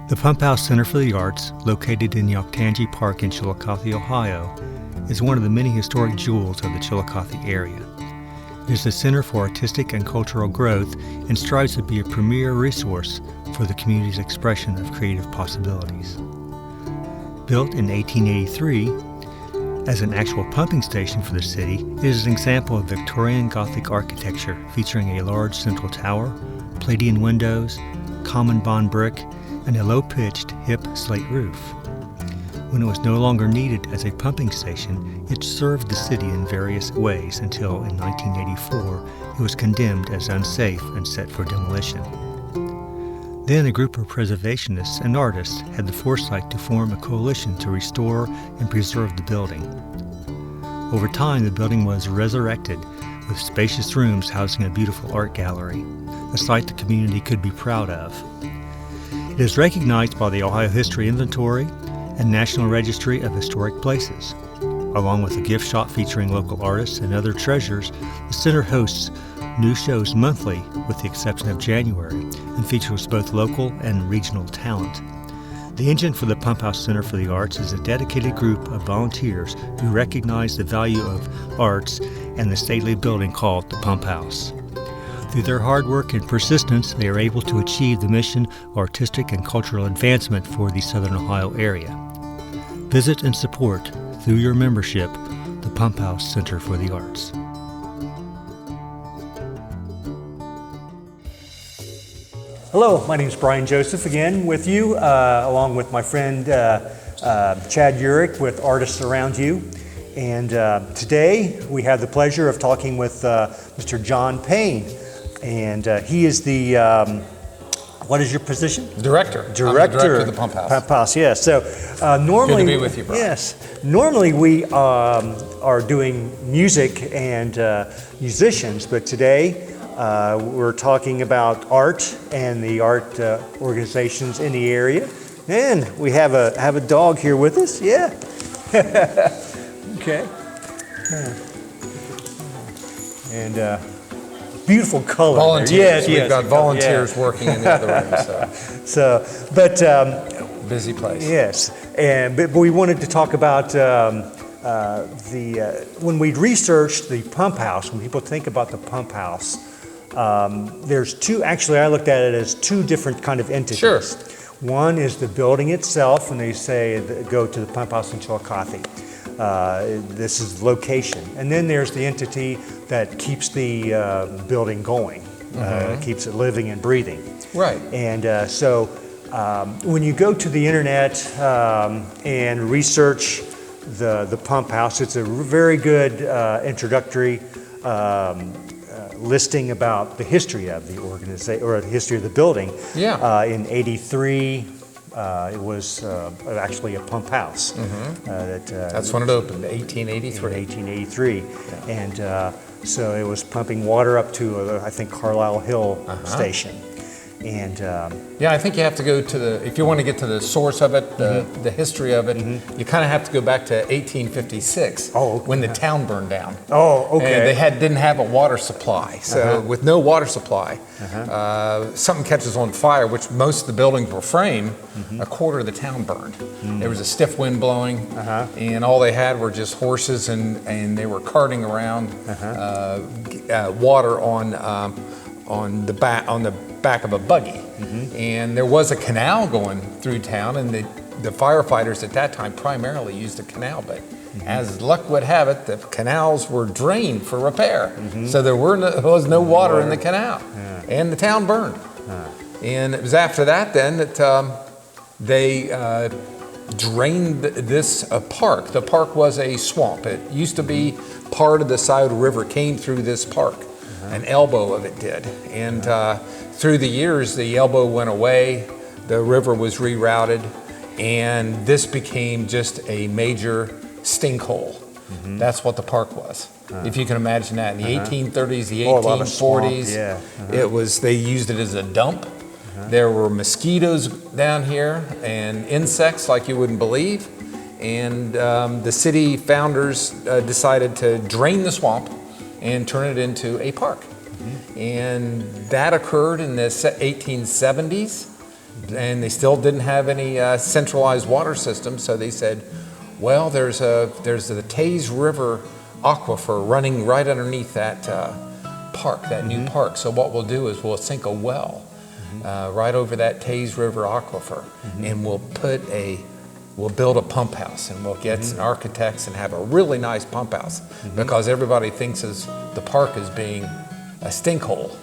The Pump House Center for the Arts, located in Yoctangi Park in Chillicothe, Ohio, is one of the many historic jewels of the Chillicothe area. It is a center for artistic and cultural growth and strives to be a premier resource for the community's expression of creative possibilities. Built in 1883 as an actual pumping station for the city, it is an example of Victorian Gothic architecture featuring a large central tower, Palladian windows, common bond brick, and a low-pitched, hip slate roof. When it was no longer needed as a pumping station, it served the city in various ways until in 1984 it was condemned as unsafe and set for demolition. Then a group of preservationists and artists had the foresight to form a coalition to restore and preserve the building. Over time, the building was resurrected with spacious rooms housing a beautiful art gallery, a sight the community could be proud of. It is recognized by the Ohio History Inventory and National Registry of Historic Places. Along with a gift shop featuring local artists and other treasures, the center hosts new shows monthly with the exception of January and features both local and regional talent. The engine for the Pump House Center for the Arts is a dedicated group of volunteers who recognize the value of arts and the stately building called the Pump House. Through their hard work and persistence, they are able to achieve the mission of artistic and cultural advancement for the Southern Ohio area. Visit and support, through your membership, the Pump House Center for the Arts. Hello, my name is Brian Joseph again with you, along with my friend Chad Urich with Artists Around You. And today we have the pleasure of talking with Mr. John Payne. And he is the, what is your position? Director. I'm the director of the Pump House. Pump House, yes. So normally, good to be with you, Brian. Yes. Normally we are doing music and musicians, but today we're talking about art and the art organizations in the area. And we have a dog here with us. Yeah. Okay. And beautiful color. Volunteers. Yes, We've got volunteers yeah. working in the other room. But Busy place. yes, but we wanted to talk about when we researched the Pump House. When people think about the Pump House, there's two. Actually, I looked at it as two different kind of entities. Sure. One is the building itself, and they say go to the Pump House in Chillicothe. This is location, and then there's the entity that keeps the building going, keeps it living and breathing. Right. And so when you go to the internet and research the Pump House, it's a very good introductory listing about the history of the organization or the history of the building. Yeah. In '83. It was actually a pump house. That's when it opened, 1883. In 1883. Yeah. And so it was pumping water up to, I think, Carlisle Hill Station. And yeah, I think you have to go to if you want to get to the source of it, the history of it, you kind of have to go back to 1856 when the town burned down. Oh, okay. And they didn't have a water supply. So with no water supply, something catches on fire, which most of the buildings were frame, a quarter of the town burned. There was a stiff wind blowing, and all they had were just horses, and they were carting around water on the back of a buggy. And there was a canal going through town, and the firefighters at that time primarily used the canal, but as luck would have it, the canals were drained for repair. So there was no water in the canal, and the town burned. And it was after that then that they drained this park. The park was a swamp. It used to be part of the Scioto River came through this park. An elbow of it did. And through the years, the elbow went away, the river was rerouted, and this became just a major stinkhole. That's what the park was. If you can imagine that, in the 1830s, the 1840s, it was. They used it as a dump. There were mosquitoes down here and insects like you wouldn't believe. And the city founders decided to drain the swamp and turn it into a park. And that occurred in the 1870s, and they still didn't have any centralized water system, so they said, well, there's the Taze River aquifer running right underneath that park, that new park. So what we'll do is we'll sink a well right over that Taze River aquifer, and we'll build a pump house, and we'll get some architects and have a really nice pump house, because everybody thinks the park is being a stinkhole.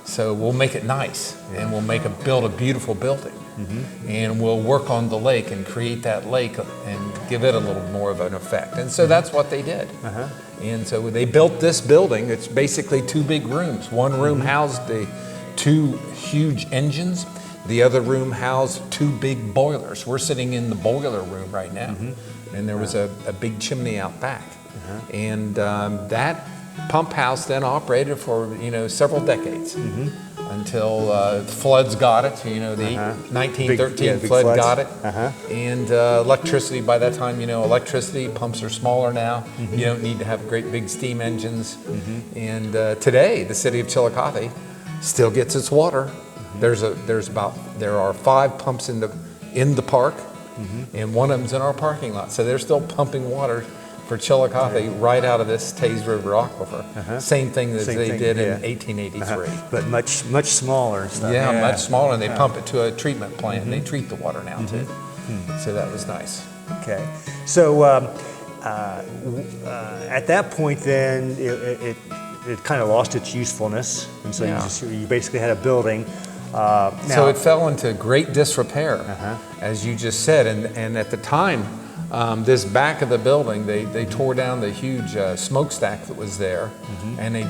So we'll make it nice, and we'll build a beautiful building, and we'll work on the lake and create that lake and give it a little more of an effect. And so that's what they did. And so they built this building. It's basically 2 big rooms. One room housed the 2 huge engines. The other room housed 2 big boilers. We're sitting in the boiler room right now. And there was a big chimney out back. And that pump house then operated for several decades until floods got it. The 1913 big flood floods. got it. And electricity, by that time, electricity pumps are smaller now. You don't need to have great big steam engines. And today, the city of Chillicothe still gets its water. There are 5 pumps in the park, and one of them's in our parking lot. So they're still pumping water for Chillicothe right out of this Taze River aquifer. Same thing that they did in 1883. But much smaller and stuff. Yeah, much smaller, and they pump it to a treatment plant, and they treat the water now too. So that was nice. Okay. So at that point, then it kind of lost its usefulness, and so you basically had a building. So it fell into great disrepair, as you just said, and at the time, this back of the building, they tore down the huge smokestack that was there, and they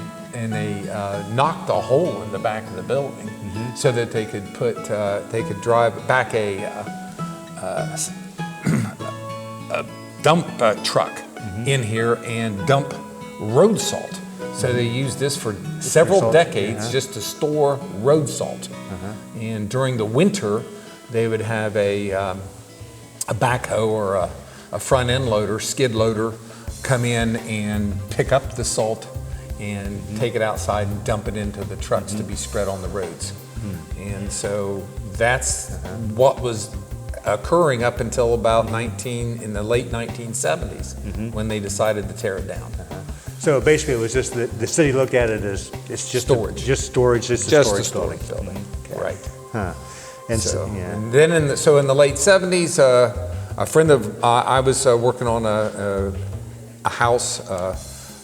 knocked a hole in the back of the building so that they could drive back a dump truck in here and dump road salt. So they used this for several decades just to store road salt. And during the winter, they would have a backhoe or a front end loader, skid loader, come in and pick up the salt and take it outside and dump it into the trucks to be spread on the roads. And so that's what was occurring up until about in the late 1970s when they decided to tear it down. So basically, it was just the city looked at it as it's just storage, just a storage building. Okay. Right. And and then in the late 70s, a friend of I was working on a house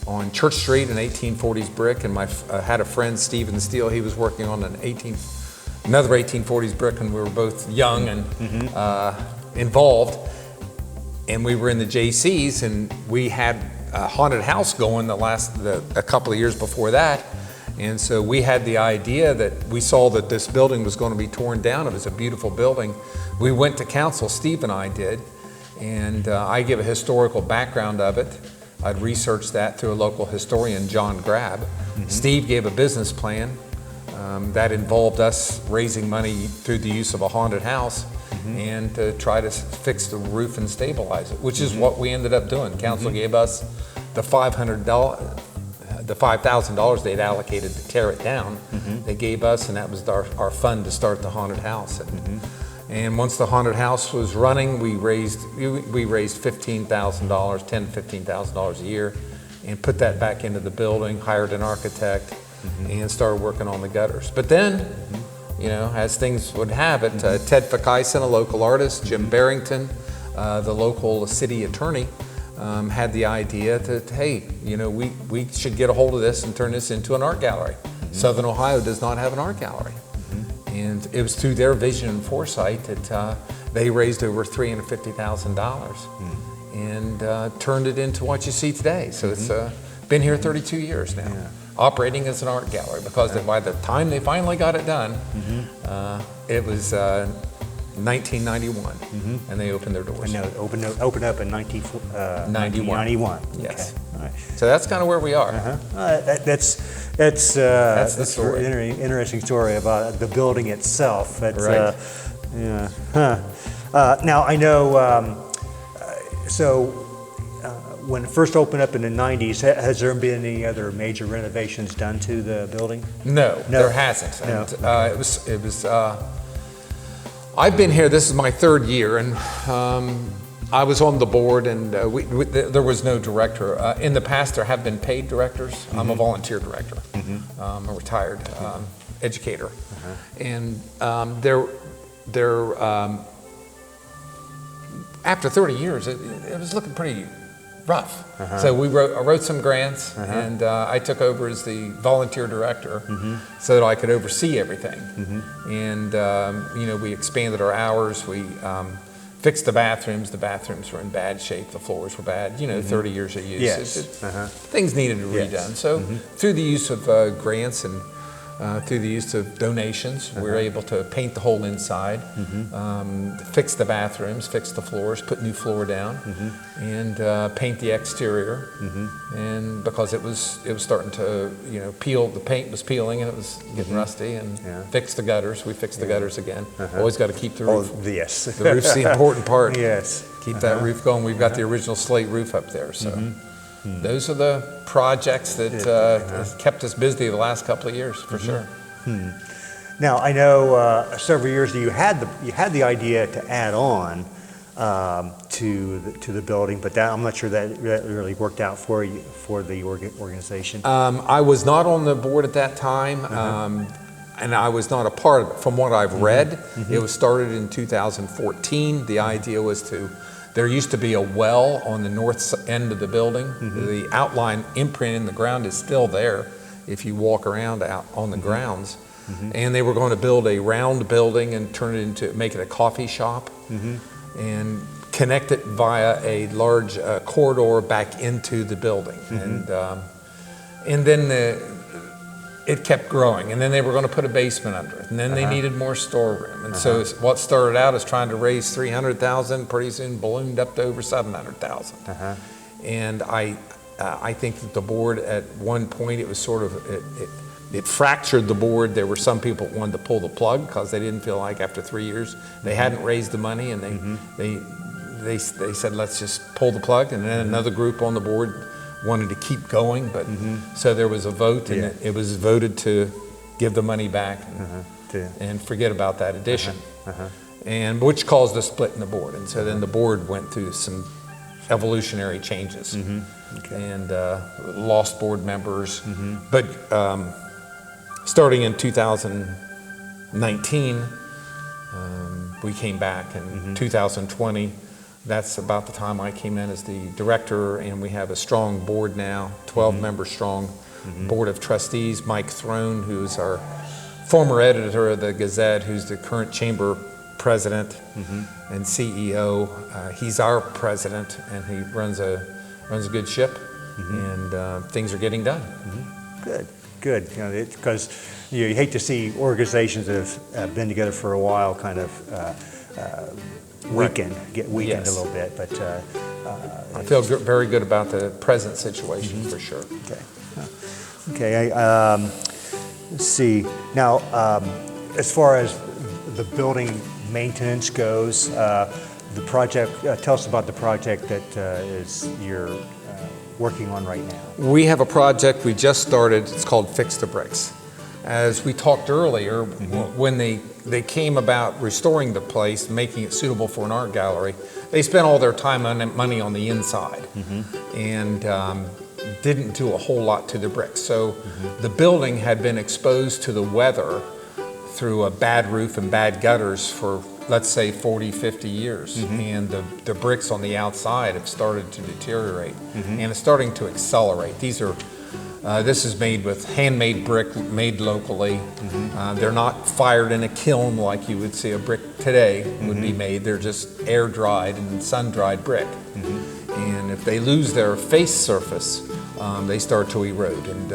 on Church Street, an 1840s brick, and I had a friend, Stephen Steele. He was working on another 1840s brick, and we were both young and involved. And we were in the JCs, and we had a haunted house going a couple of years before that. And so we had the idea that we saw that this building was going to be torn down. It was a beautiful building. We went to council, Steve and I did, and I give a historical background of it. I'd researched that through a local historian, John Grabb. Steve gave a business plan that involved us raising money through the use of a haunted house and to try to fix the roof and stabilize it, which is what we ended up doing. Council gave us the $5,000 they'd allocated to tear it down. They gave us, and that was our fund to start the haunted house. And once the haunted house was running, we raised $15,000, $10,000 to $15,000 a year, and put that back into the building, hired an architect, and started working on the gutters. But then, as things would have it, Ted Fakison, a local artist, Jim Barrington, the local city attorney, had the idea that, hey, we should get a hold of this and turn this into an art gallery. Southern Ohio does not have an art gallery. And it was through their vision and foresight that they raised over $350,000 and turned it into what you see today. So it's been here 32 years now, operating as an art gallery, because by the time they finally got it done, it was 1991, and they opened their doors. And it opened up in 1991. Yes. Okay. All right. So that's kind of where we are. That's the story. An interesting story about the building itself. That's, Right. Now I know. when it first opened up in the 90s, has there been any other major renovations done to the building? No, No. there hasn't. No. And, it was. I've been here. This is my third year, and I was on the board, and there was no director. In the past, there have been paid directors. I'm a volunteer director. I'm a retired educator, and after 30 years, it was looking pretty rough. So I wrote some grants, and I took over as the volunteer director so that I could oversee everything. And we expanded our hours. We fixed the bathrooms. The bathrooms were in bad shape. The floors were bad. 30 years of use. Yes. Things needed to be Yes. redone. So through the use of grants and through the use of donations, we were able to paint the whole inside, fix the bathrooms, fix the floors, put new floor down, and paint the exterior. And because it was starting to peel, the paint was peeling and it was getting rusty, and fix the gutters. We fixed the gutters again. Always got to keep the roof. Oh, yes. The roof's the important part. Yes. Keep that roof going. We've got the original slate roof up there, so. Those are the projects that has kept us busy the last couple of years, for sure. Now, I know several years ago you had the idea to add on to the building, but I'm not sure that really worked out for you, for the organization. I was not on the board at that time, and I was not a part of it. From what I've read, it was started in 2014. The idea was there used to be a well on the north end of the building. The outline imprint in the ground is still there if you walk around out on the grounds. And they were going to build a round building and make it a coffee shop and connect it via a large corridor back into the building. And then it kept growing, and then they were going to put a basement under it, and then they needed more storeroom, and so what started out as trying to raise $300,000, pretty soon ballooned up to over $700,000. And I think that the board at one point, it was sort of it fractured the board. There were some people that wanted to pull the plug because they didn't feel like after 3 years they hadn't raised the money, and they said, let's just pull the plug. And then another group on the board wanted to keep going, but so there was a vote, and it was voted to give the money back and forget about that addition, and which caused a split in the board. And so then the board went through some evolutionary changes and lost board members. But starting in 2019, we came back in 2020. That's about the time I came in as the director, and we have a strong board now, 12 members strong board of trustees. Mike Throne, who's our former editor of the Gazette, who's the current chamber president and CEO. He's our president, and he runs a good ship, and things are getting done. Good. Because you hate to see organizations that have been together for a while kind of get weakened a little bit, but I feel very good about the present situation for sure. Okay. Let's see. Now, as far as the building maintenance goes, the project. Tell us about the project that you're working on right now. We have a project we just started. It's called Fix the Bricks. As we talked earlier, when they came about restoring the place, making it suitable for an art gallery, they spent all their time and money on the inside and didn't do a whole lot to the bricks. So the building had been exposed to the weather through a bad roof and bad gutters for, let's say, 40, 50 years. And the bricks on the outside have started to deteriorate and it's starting to accelerate. This is made with handmade brick, made locally. They're not fired in a kiln like you would see a brick today would be made. They're just air dried and sun dried brick. And if they lose their face surface, they start to erode. And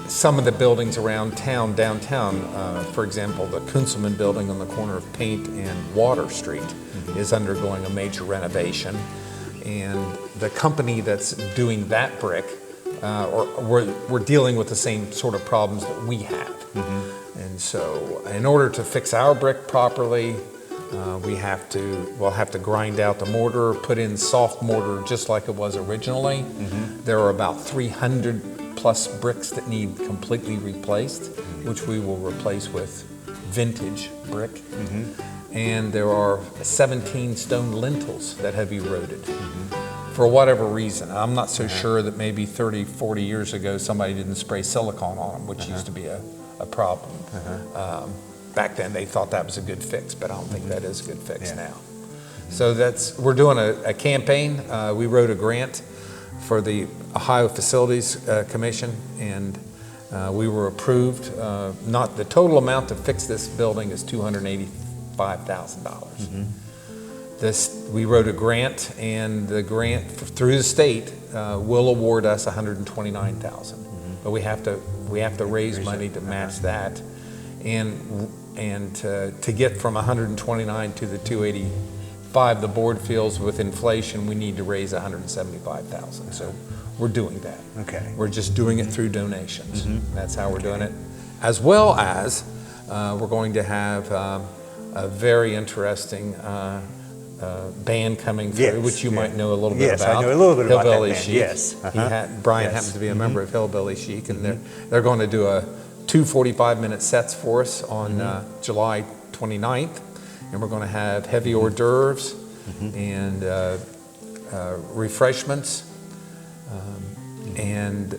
some of the buildings around town, downtown, for example, the Kunzelman building on the corner of Paint and Water Street is undergoing a major renovation. And the company that's doing that brick, we're dealing with the same sort of problems that we have. And so in order to fix our brick properly, We'll have to grind out the mortar, put in soft mortar just like it was originally. There are about 300 plus bricks that need completely replaced, which we will replace with vintage brick. And there are 17 stone lintels that have eroded. For whatever reason, I'm not so sure that maybe 30, 40 years ago somebody didn't spray silicone on them, which used to be a problem. Back then they thought that was a good fix, but I don't think that is a good fix now. So we're doing a campaign. We wrote a grant for the Ohio Facilities Commission, and we were approved. Not the total amount to fix this building is $285,000. We wrote a grant, and the grant through the state will award us $129,000. But we have to raise money to match that, and to get from 129 to the 285, the board feels with inflation we need to raise 175,000. So we're doing that. Okay. We're just doing it through donations. That's how we're doing it. As well as we're going to have a very interesting band coming through, which you might know a little bit about. Yes, I know a little bit about that Hillbilly band. Chic. Yes. Brian happens to be a member of Hillbilly Chic, and they're going to do two 45-minute sets for us on July 29th, and we're going to have heavy hors d'oeuvres and refreshments, and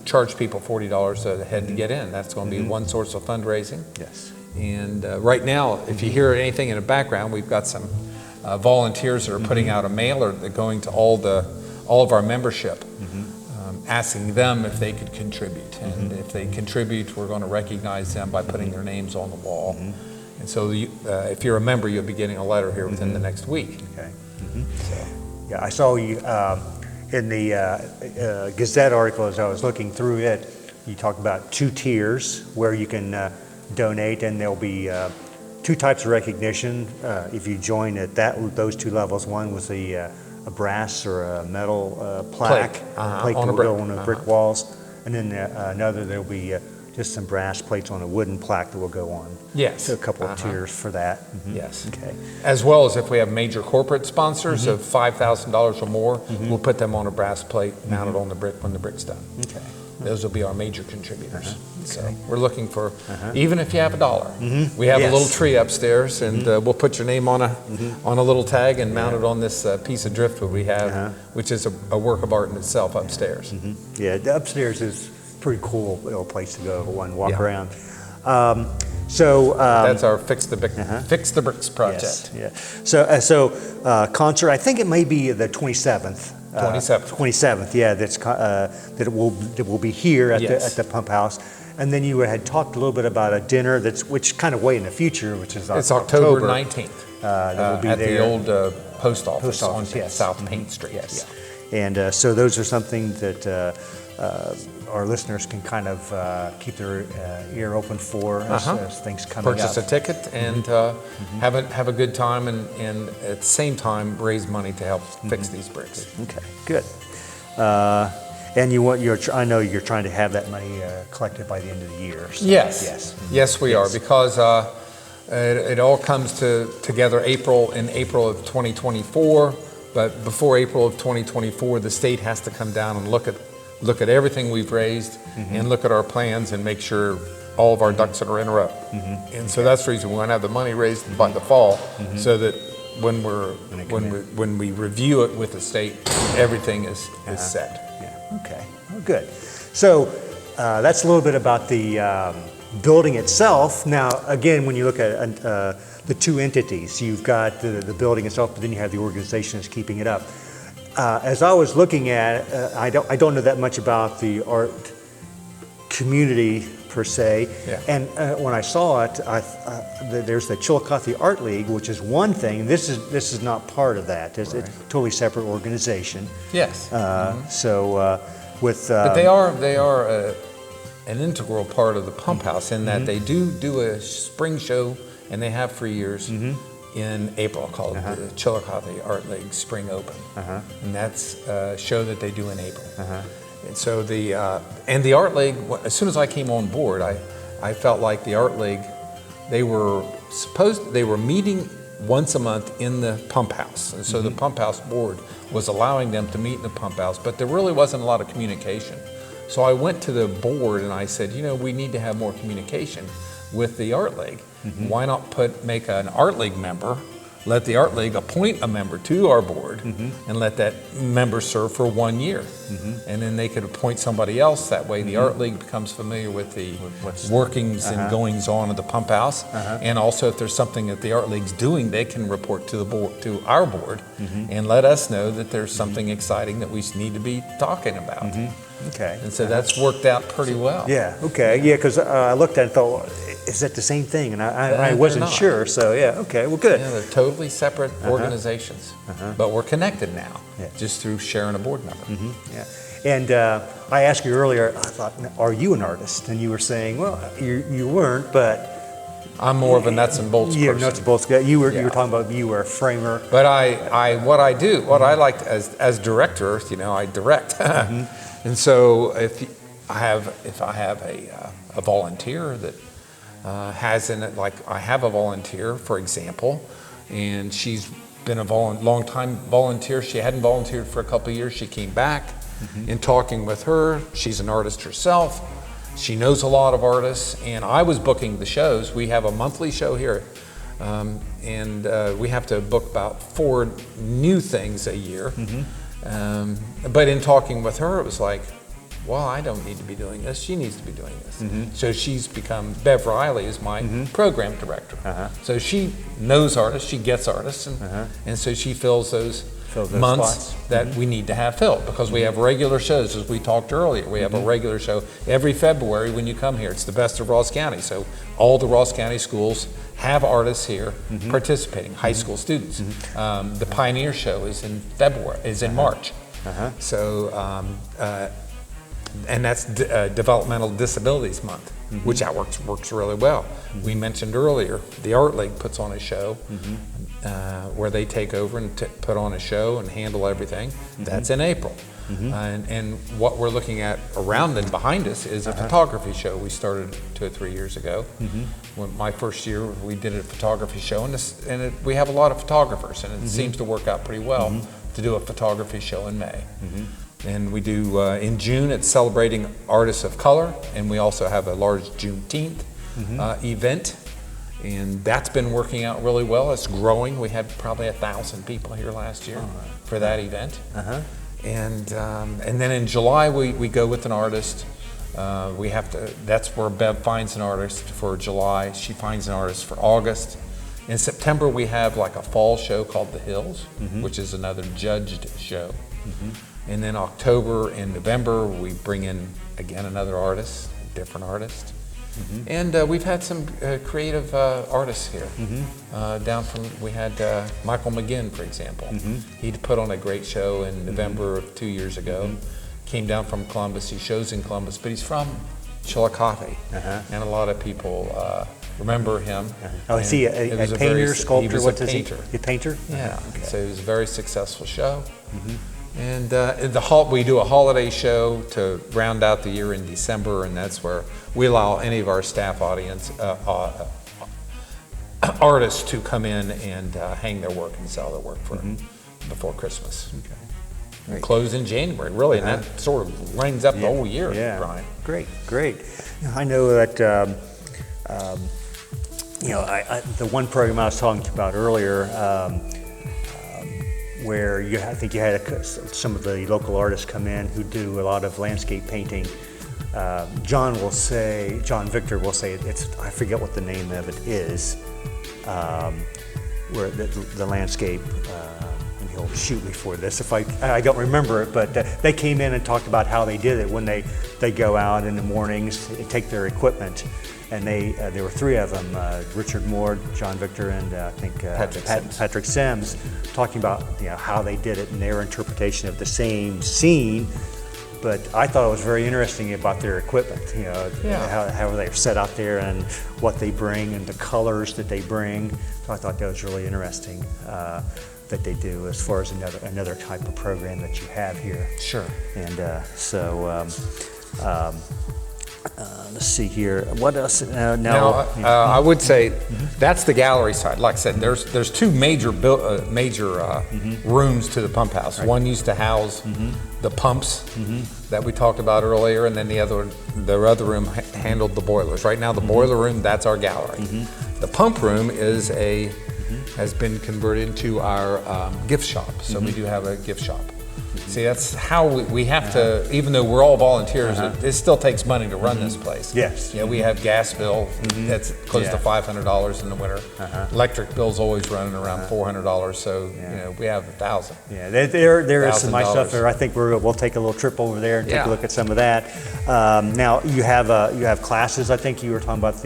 charge people $40 a head to get in. That's going to be one source of fundraising. Yes. And right now, if you hear anything in the background, we've got some volunteers that are putting out a mailer that's going to all of our membership, asking them if they could contribute. And if they contribute, we're going to recognize them by putting their names on the wall. And so if you're a member, you'll be getting a letter here within the next week. Okay. Yeah, I saw you in the Gazette article as I was looking through it. You talked about 2 tiers where you can donate, and there'll be 2 types of recognition if you join at those 2 levels. One was a brass or a metal plaque plate that will go on the brick walls, and then another there'll be just some brass plates on a wooden plaque that will go on. Yes. So a couple of tiers for that. Yes. Okay. As well as if we have major corporate sponsors of $5,000 or more, we'll put them on a brass plate mounted on the brick when the brick's done. Okay. Those will be our major contributors. So we're looking for, even if you have $1, we have a little tree upstairs, and we'll put your name on a little tag and mount it on this piece of driftwood we have, which is a work of art in itself upstairs. Yeah, the upstairs is a pretty cool little place to go and walk around. That's our Fix the Bricks project. Yes, yeah. So concert, I think it may be the 27th. 27th, yeah. That will be here at the Pump House, and then you had talked a little bit about a dinner which kind of way in the future, which is it's October 19th. That will be at there. The old post office on South Paint Street. Yes, and so those are something that our listeners can kind of keep their ear open for as things come up. Purchase a ticket and have a good time, and at the same time raise money to help fix these bricks. Okay, good. And I know you're trying to have that money collected by the end of the year. So Yes, we are, because it all comes together in April of 2024. But before April of 2024, the state has to come down and look at everything we've raised and look at our plans and make sure all of our ducks are in a row. And so that's the reason we want to have the money raised by the fall, so that when we review it with the state, everything is set. Yeah. Okay. Oh, good. So that's a little bit about the building itself. Now, again, when you look at the 2 entities, you've got the building itself, but then you have the organization that's keeping it up. As I was looking at it, I don't know that much about the art community per se, and when I saw it, there's the Chillicothe Art League, which is one thing. This is not part of that. It's a totally separate organization. Yes. So but they are an integral part of the Pump House in that they do a spring show, and they have for years. In April, called the Chillicothe Art League Spring Open, and that's a show that they do in April. And so the Art League, as soon as I came on board, I felt like the Art League they were meeting once a month in the pump house. And so the pump house board was allowing them to meet in the pump house, but there really wasn't a lot of communication. So I went to the board and I said, we need to have more communication with the Art League. Why not make an Art League member, let the Art League appoint a member to our board, and let that member serve for 1 year. And then they could appoint somebody else. That way the Art League becomes familiar with the workings and goings on of the pump house. And also if there's something that the Art League's doing, they can report to the board, to our board, and let us know that there's something exciting that we need to be talking about. Okay. And so that's worked out pretty well. Yeah, okay, yeah, because I looked at it and thought, is that the same thing? And I they're wasn't not. sure, so yeah, okay, well, good. Yeah, they're totally separate organizations, but we're connected now, Yeah. just through sharing a board member. Yeah. And I asked you earlier, I thought, are you an artist? And you were saying, well, you weren't, but I'm more of a nuts and bolts you're person. nuts and bolts guy. You were Yeah. talking about you were a framer. But what I like as director, I direct. And so if I have a volunteer that has in it, like I have a volunteer, for example, and she's been a long time volunteer. She hadn't volunteered for a couple of years. She came back. In talking with her, she's an artist herself. She knows a lot of artists, and I was booking the shows. We have a monthly show here, and we have to book about 4 new things a year. But in talking with her, it was like, well, I don't need to be doing this. She needs to be doing this. So she's become, Bev Riley is my program director. So she knows artists, she gets artists, and so she fills those months spots. that we need to have filled, because we have regular shows, as we talked earlier. We have a regular show every February when you come here. It's the best of Ross County. So all the Ross County schools have artists here participating, high school students. The Pioneer Show is in March. So, and that's Developmental Disabilities Month, which that works really well. We mentioned earlier, the Art League puts on a show where they take over and put on a show and handle everything. That's in April. And what we're looking at around and behind us is a photography show we started 2 or 3 years ago. When my first year, we did a photography show, and we have a lot of photographers, and it seems to work out pretty well to do a photography show in May. And we do, in June, it's celebrating artists of color, and we also have a large Juneteenth event, and that's been working out really well. It's growing. We had probably 1,000 people here last year for that event. And then in July, we go with an artist. That's where Bev finds an artist for July. She finds an artist for August. In September, we have like a fall show called The Hills, which is another judged show. And then October and November, we bring in, again, another artist, a different artist. And we've had some creative artists here. We had Michael McGinn, for example. He put on a great show in November of 2 years ago. Came down from Columbus. He shows in Columbus, but he's from Chillicothe. And a lot of people remember him. Oh, is he a painter, sculptor? He was what a does painter. He a painter? Yeah. Okay. So it was a very successful show. And we do a holiday show to round out the year in December, and that's where we allow any of our staff artists to come in and hang their work and sell their work before Christmas. We close in January, really, and that sort of lines up the whole year, Brian. Great. I know that the one program I was talking about earlier, where I think you had some of the local artists come in who do a lot of landscape painting. John Victor will say I forget what the name of it is, where the landscape. And he'll shoot me for this if I don't remember it. But they came in and talked about how they did it when they go out in the mornings, take their equipment. And there were 3 of them, Richard Moore, John Victor, and I think Patrick Sims, talking about how they did it and their interpretation of the same scene. But I thought it was very interesting about their equipment, how they're set out there and what they bring and the colors that they bring. So I thought that was really interesting that they do as far as another type of program that you have here. Sure. And Let's see here. What else? Now, I would say that's the gallery side. Like I said, there's two major rooms to the pump house. One used to house the pumps that we talked about earlier, and then the other room handled the boilers. Right now, the boiler room, that's our gallery. The pump room has been converted into our gift shop. So we do have a gift shop. See, that's how we have to, even though we're all volunteers, it still takes money to run this place. Yes. Yeah, we have gas bill that's close to $500 in the winter. Electric bill's always running around $400, so we have $1,000. Yeah, there is some nice stuff $1,000. there. I think we'll take a little trip over there and take Yeah. a look at some of that. Now you have classes. I think you were talking about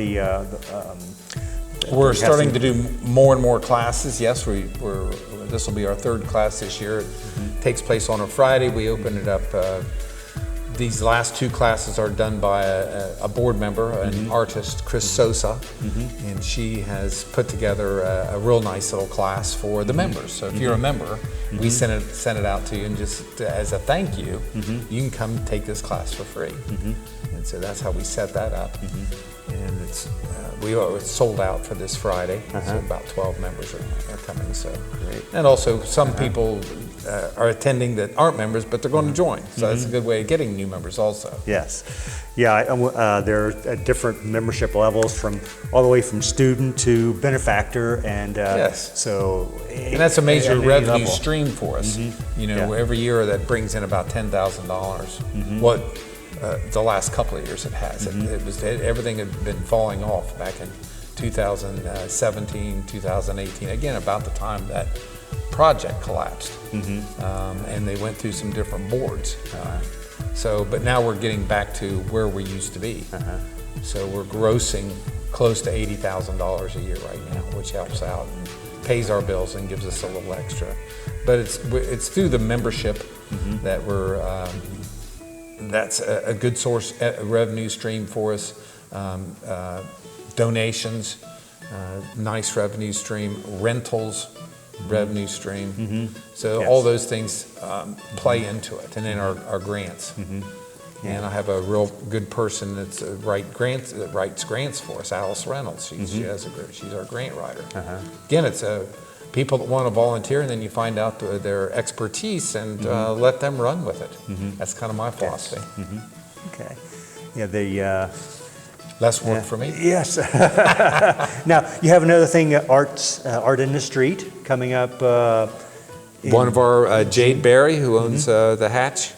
We're starting to do more and more classes. Yes, this will be our third class this year. It takes place on a Friday. We open it up. These last two classes are done by a board member, an artist, Chris Sosa, and she has put together a real nice little class for the members. So if you're a member, we send it out to you, and just as a thank you, you can come take this class for free. And so that's how we set that up. And it's sold out for this Friday. So about 12 members are coming. So great. And also some people are attending that aren't members, but they're going to join. So that's a good way of getting new members also. Yes. Yeah, there are different membership levels from all the way from student to benefactor, and Yes. so And that's a major at any revenue level. stream for us. Every year that brings in about $10,000. The last couple of years it has. Everything had been falling off back in 2017, 2018. Again, about the time that project collapsed, and they went through some different boards. But now we're getting back to where we used to be. So we're grossing close to $80,000 a year right now, which helps out and pays our bills and gives us a little extra. But it's through the membership that that's a good source, a revenue stream for us. Donations, nice revenue stream. Rentals, revenue stream. So Yes. all those things play into it. And then our grants. And I have a real good person that writes grants for us, Alice Reynolds. She's our grant writer. Again, it's people that want to volunteer, and then you find out their expertise and let them run with it. That's kind of my philosophy. Okay. Yeah, Less work for me. Yes. Now you have another thing, art in the street coming up. One of our Jade Berry, who owns the Hatch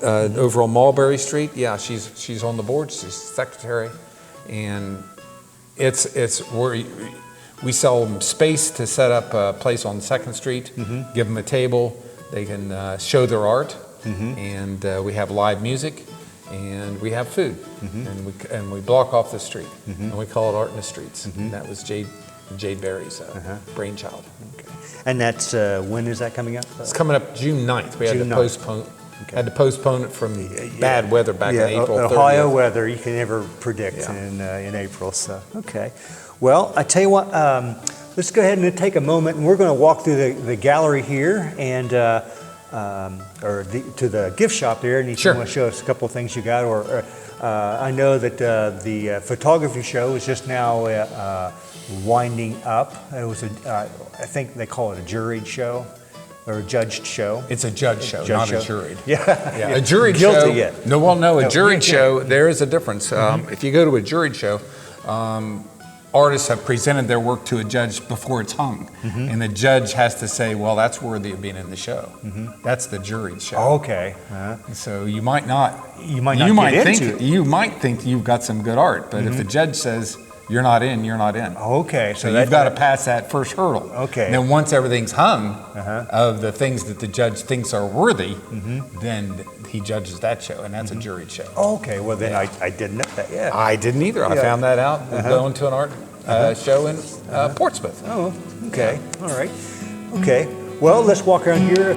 over on Mulberry Street. Yeah, she's on the board. She's secretary, and it's where we sell them space to set up a place on 2nd Street. Give them a table. They can show their art, and we have live music. And we have food, and we block off the street, and we call it Art in the Streets. And that was Jade Berry's brainchild. Okay. And that's when is that coming up? It's coming up June 9th. We had to June 9th. postpone. Had to postpone it from bad weather back in April 30th. Ohio weather you can never predict in April. So okay. Well, I tell you what. Let's go ahead and take a moment, and we're going to walk through the gallery here and. To the gift shop there, and you want to show us a couple of things you got. I know that the photography show is just now winding up. It was I think they call it a juried show or a judged show. It's a judge show, Judge not show. a juried. Yeah, A juried Guilty show. yet. No, well, no, a No, juried yeah. show. There is a difference. If you go to a juried show. Artists have presented their work to a judge before it's hung, and the judge has to say, well, that's worthy of being in the show. That's the juried show. Okay. So you might not get think into it. you might think you've got some good art, but if the judge says you're not in, you're not in. Okay. So you've got to pass that first hurdle. Okay. And then once everything's hung of the things that the judge thinks are worthy, then he judges that show, and that's a juried show. Okay. Well, then I didn't know that. Yeah. I didn't either. I found that out going to an art show in Portsmouth. Oh. Okay. All right. Okay. Well, let's walk around here.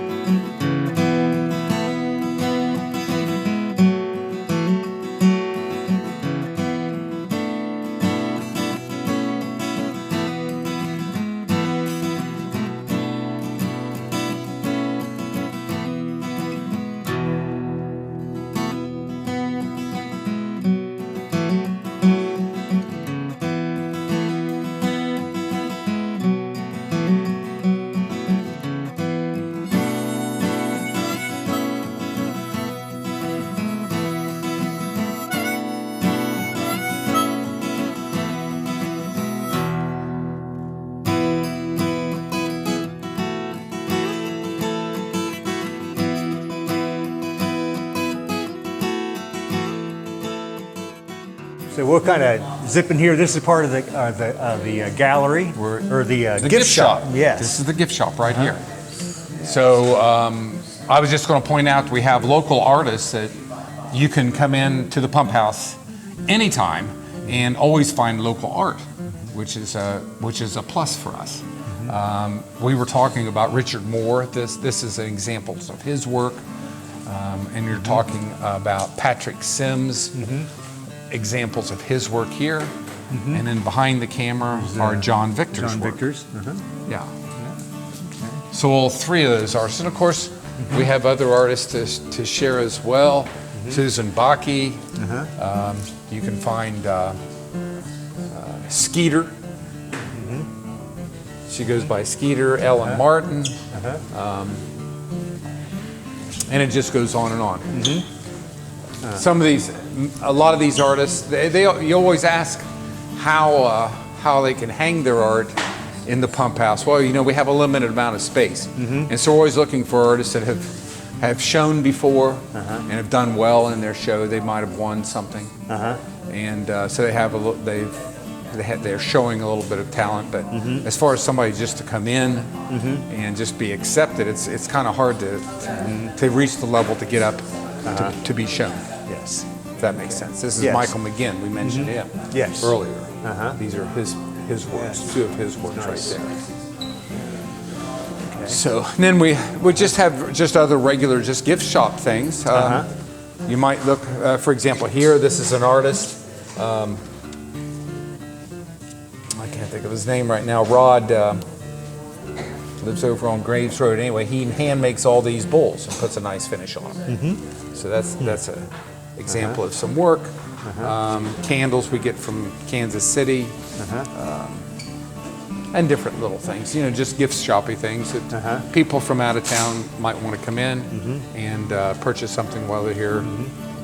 So we'll kind of zip in here. This is part of the gallery or the gift shop. Yes. This is the gift shop right here. So I was just going to point out we have local artists that you can come in to the Pump House anytime and always find local art, which is a plus for us. We were talking about Richard Moore. This is an example of his work, and you're talking about Patrick Sims. Examples of his work here, and then behind the camera are John Victor's work. Yeah. So all three of those artists, and of course we have other artists to share as well. Susan Bakke. You can find Skeeter. She goes by Skeeter. Ellen Martin. And it just goes on and on. A lot of these artists, you always ask how they can hang their art in the Pump House. Well, we have a limited amount of space, and so we're always looking for artists that have shown before and have done well in their show. They might have won something, and so they're showing a little bit of talent. But as far as somebody just to come in and just be accepted, it's kind of hard to reach the level to get up to be shown. Yes. If that makes sense. This is Michael McGinn. We mentioned him earlier. These are his works, two of his works right there. Okay. So and then we just have other regular gift shop things. You might look, for example, here. This is an artist. I can't think of his name right now. Rod lives over on Graves Road. Anyway, he hand makes all these bowls and puts a nice finish on them. So that's a example of some work. Candles we get from Kansas City, and different little things, just gift shoppy things that people from out of town might want to come in and purchase something while they're here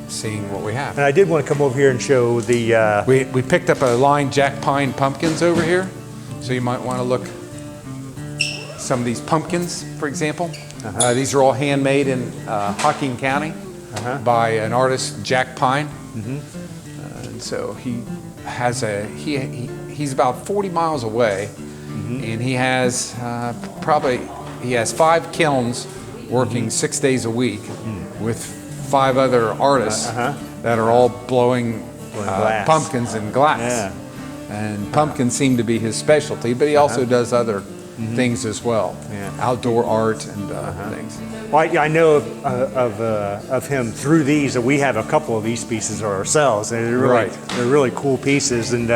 seeing what we have. And I did want to come over here and show the... We picked up a line Jack Pine pumpkins over here, so you might want to look some of these pumpkins, for example. These are all handmade in Hocking County by an artist, Jack Pine. And so he has he's about 40 miles away, and he has he has 5 kilns working 6 days a week with 5 other artists that are all blowing pumpkins in glass. And pumpkins seem to be his specialty, but he also does other things as well, outdoor art and things. Well, I know of him through these. We have a couple of these pieces ourselves, and they're really cool pieces. And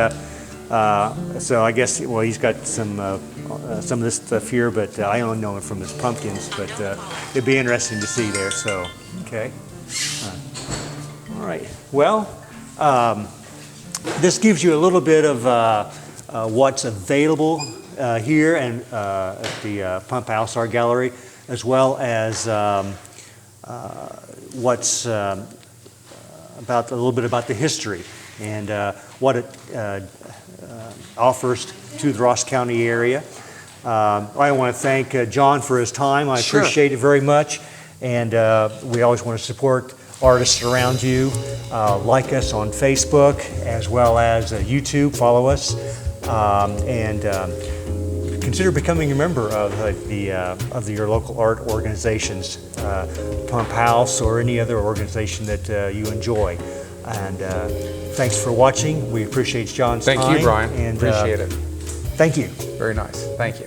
so I guess he's got some of this stuff here, but I only know him from his pumpkins. But it'd be interesting to see there. So okay, all right. Well, this gives you a little bit of what's available here and at the Pump House Art Gallery, as well as what's about a little bit about the history and what it offers to the Ross County area. I want to thank John for his time. I appreciate it very much, and we always want to support artists around you. Like us on Facebook as well as YouTube. Follow us and consider becoming a member of your local art organizations, Pump House or any other organization that you enjoy. And thanks for watching. We appreciate John's time. Thank you, Brian. And, appreciate it. Thank you. Very nice. Thank you.